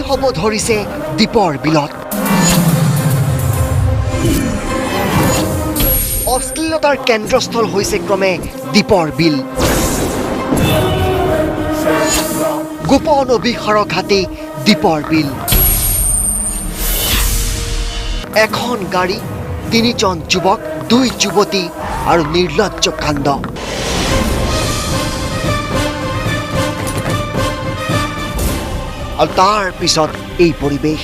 হ'ব ধৰিছে দীপৰ বিলত অশ্লীলতাৰ কেন্দ্ৰস্থল হৈছে ক্ৰমে দীপৰ বিল গোপন অভিসাৰৰ ঘাটি দীপৰ বিল এখন গাড়ী তিনিজন যুৱক দুই যুৱতী আৰু নিৰ্লজ্জ কাণ্ড আৰু তাৰ পিছত এই পৰিৱেশ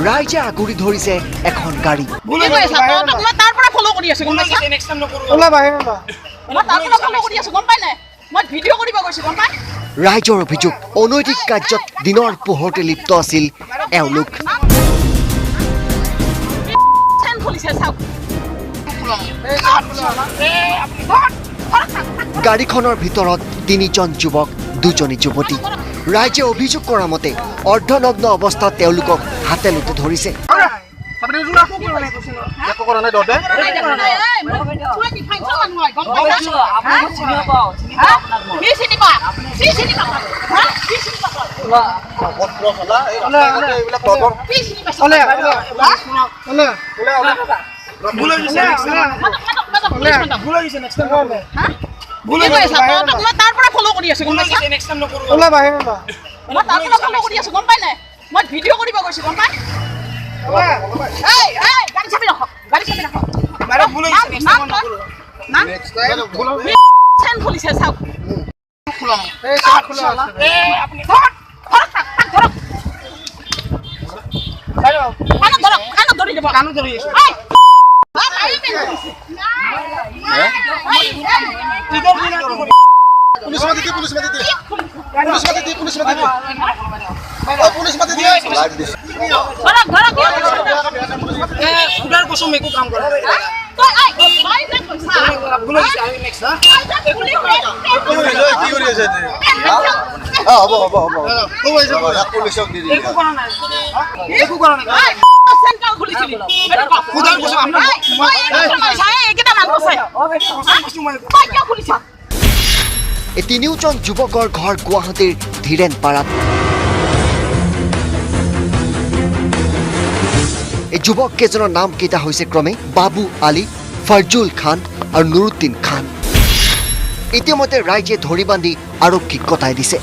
ৰাইজে আগুৰি ধৰিছে এখন গাড়ী ৰাইজৰ অভিযোগ অনৈতিক কাৰ্যত দিনৰ পোহৰতে লিপ্ত আছিল এওঁলোক গাড়ীখনৰ ভিতৰত তিনিজন যুৱক দুজনী যুৱতী ৰাইজে অভিযোগ কৰা মতে অৰ্ধনগ্ন অৱস্থাত তেওঁলোকক হাতে লোটে ধৰিছে এই তিনিওজন যুৱকৰ ঘৰ গুৱাহাটীৰ ধীৰেন পাৰাত এই যুৱক কেইজনৰ নাম কেইটা হৈছে ক্ৰমে বাবু আলী ফৰজুল খান আৰু নুৰুদ্দিন খান ইতিমধ্যে ৰাইজে ধৰি বান্ধি আৰক্ষীক গতাই দিছে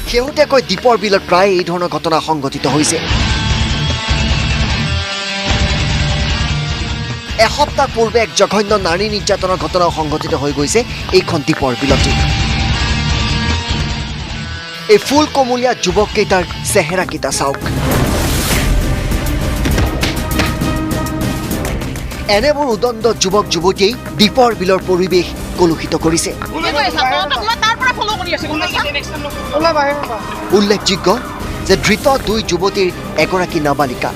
শেহতীয়াকৈ দীপৰ বিলত প্ৰায় এই ধৰণৰ ঘটনা সংঘটিত হৈছে এসপ্তাহ পূৰ্বে এক জঘন্য নাৰী নিৰ্যাতনৰ ঘটনা সংঘটিত হৈ গৈছে এইখন দীপৰ বিলতে এই ফুল কমলীয়া যুৱক কেইটাৰ চেহেৰা কেইটা চাওক এনেবোৰ উদণ্ড যুৱক যুৱতীয়ে দীপৰ বিলৰ পৰিৱেশ কলুষিত কৰিছে উল্লেখযোগ্য যে ধৃত দুই যুৱতীৰ এগৰাকী নাবালিকা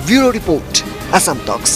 ব্যুৰো ৰিপৰ্ট আসাম টক্স